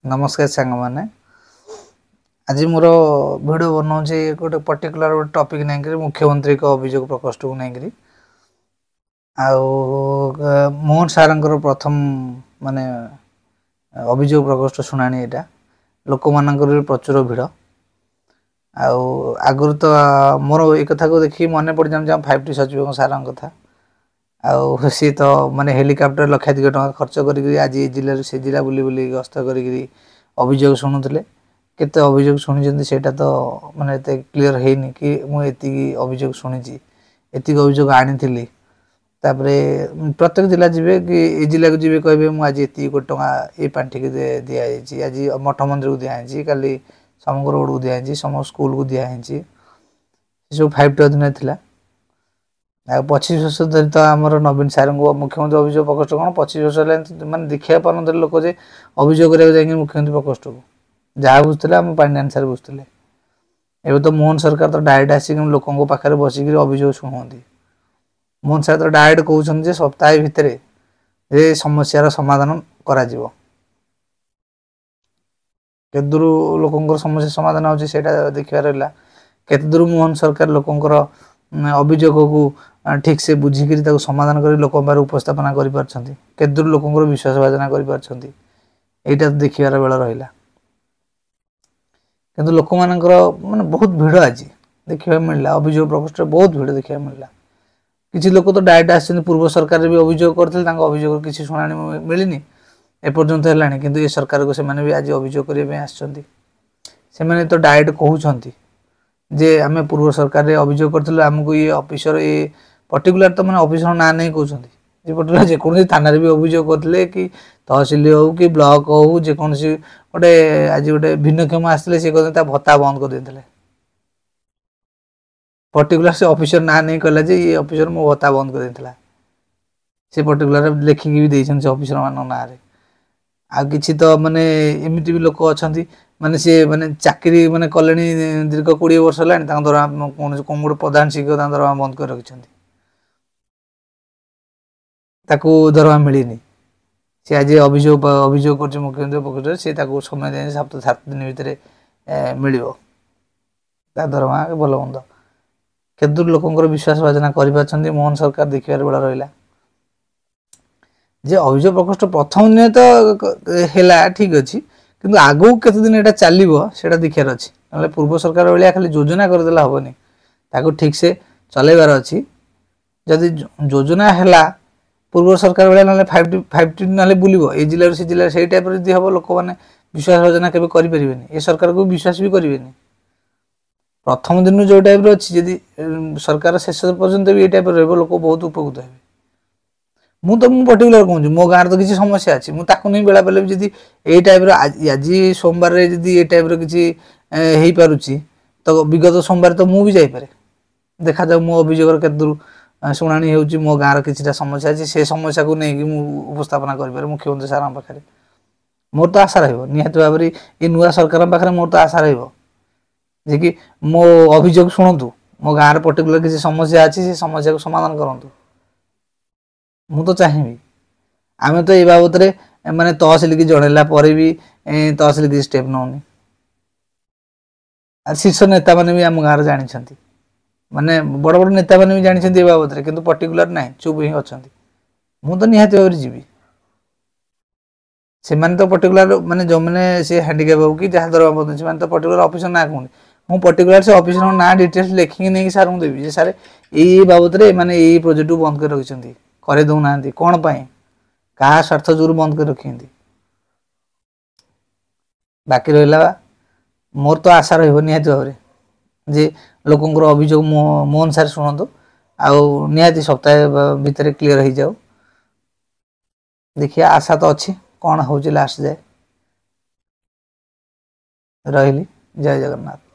नमस्कार सांग मैंने आज मोर भिडियो बनाऊे गोटे पर्टिकुलर गोटे टॉपिक नहीं मुख्यमंत्री को अभियोग प्रकोष्ठ को नहीं मोहन सार प्रथम माने अभियोग प्रकोष्ठ शुणाणी यहाँ लोक मान प्रचुर भिड़ आगु तो मोर ये कथा को देखिए मन पड़ जाऊँ 5T सचिव सार कथा सी तो माने हेलिकॉप्टर लक्षाधिक टका खर्च कर आज ये जिले से जिला बुली बुली गस्त कर अभियोग शुणुले केते अभियोग शुणी से तो माने क्लीयर है कि मुझे अभियोग शुणी एतिक अभियोग आनी प्रत्येक जिला जी कि ये जिला को जी कहे मुझे ये कोटी टका ये पांठि की दिखाई आज मठ मंदिर को दिखाई काली समग्र रोड को दिखाई सम स्कूल को दिखाई सब 5T अधीन था 25 वर्ष धरी तो आम नवीन सार को मुख्यमंत्री अभियोग प्रकोष्ठ कौन 25 वर्ष है मैंने देखा पार लोक जे अभियोग करा मुख्यमंत्री प्रकोष्ठ को जहाँ बुझे आम पांडियान सार बुझे एवं तो मोहन सरकार तो डायरेक्ट आसिक लोकों पाखे बसिक अभियोग शुणुंती मोहन सार तो डायरेक्ट कहते सप्ताह भितर ये समस्यार समाधान करा दूर लोक समस्या समाधान होता देखा रहा केते दूर मोहन सरकार लोकंर अभियोग को ठीक से बुझिकी समाधान कर लोक उपस्थापना कर दूर लोक विश्वास भाजना कर देखार बेल रहा किंतु लोक मानने बहुत भिड़ आज देखा मिलला अभियोग प्रकोष्ठ बहुत भिड़ देखा मिलला किसी लोक तो डायरेक्ट आस पूर्व सरकार भी अभियोग करते अभियोग किसी शुणाणी मिलनी एपर्यंत है कि ये सरकार को भी आज अभियोग करने आसने तो डायरेक्ट कहते जे आम पूर्व सरकार अभियोग करथिलु आमको ये ऑफिसर ये पर्टिकुलर तो मैंने ऑफिसर ना नहीं कहते जे पर्टिकुलर जेकोसी थाना भी अभियोग करते कि तहसिल हो कि ब्लॉक हो जेकोसी गोटे आज गोटे भिन्नक्षम आसते सी कहते भत्ता बंद कर देते पर्टिकुलर से ऑफिसर ना नहीं कहला जे ये ऑफिसर मो भत्ता बंद कर देता से पर्टिकुलर लिखिकी भी देछन से ऑफिसर मान ना रे आ किछि तो माने एमिति भी लोक अछंती माने सी माने चाकरी माने कलेनी दीर्घ 20 वर्ष है दरमा कौन गोटे प्रधान शिक्षक दरमा बंद कर रखिंट दरमा मिलनी सी आज अभियोग कर मुख्यमंत्री पक्ष से समय दें 7 दिन भितर मिल दरमा भल मंद केदूर लोकंर विश्वास भाजना कर मोहन सरकार देखार बेला रहा जे अभियोग प्रकोष्ठ प्रथम दिन तो है ठीक अच्छे किंतु आगू केते दिन यहाँ चलो से देखार अच्छी ना पूर्व सरकार भाया खाली योजना करदेला हेनी ताको ठीक से चलैबार अच्छी जदि योजना है पूर्व सरकार भाया ना 5T ना बुलो ये जिले से जिले से टाइप यदि हम लोक मैंने विश्वास भाजना के करें ये सरकार को विश्वास भी करेंगे प्रथम दिन जो टाइप अच्छी जदि सरकार शेष पर्यंत भी ये टाइप रोक बहुत उपकृत है मुझे पर्टिकुलर कहूँ मो गाँव तो किसी समस्या अच्छी मुझे नहीं बेला बेले भी ये टाइप आज सोमवार ये टाइप किसी हो पारुची तो विगत सोमवार तो मुझे भी जापे देखा जाऊ मो अभियोग के दूर शुणाणी हो मो गाँव किसी समस्या अच्छी से समस्या को लेकिन उपस्थापना कर मुख्यमंत्री सार पाखे मोर तो आशा निहत भाव ये नुआ सरकार पाखे मोर तो आशा जे कि मो अभियोग शुणु मो गाँव पर्टिकुलर किसी समस्या अच्छी से समस्या को समाधान करूँ मु तो चाहिए आम तो ये बाबद माने तहसिल की जनला भी तहसिल किसी स्टेप नौनी शीर्ष नेता मैंने भी आम गाँव जानी माने बड़ बड़ नेता मैंने भी जानते बाबद में किंतु पर्टिकुलर ना चुप ही अच्छा मु तो निहत भाव जी से तो पर्टिकुलर माने जो मैंने से हैंडिकैप हो कि जहाँ दरमा बंद से तो पर्टिकुलर ऑफिसर ना कहूँ मु पर्टिकुलर से ऑफिसर ना डिटेल्स लिखिकी नहीं सार को देवी सार ये बाबद में मैंने ये प्रोजेक्ट को बंद कर रखिंट करे दौना कौन क्या स्वार्थ जोर बंद कर रखी बाकी रहा मोर तो आशा निहत भाव जे लोकंर अभियोग मोहन सार शुणु आती सप्ताह भितर क्लीयर हो जाऊ देखिए आशा तो अच्छी कौन हो लास्ट जाए रही जय जगन्नाथ।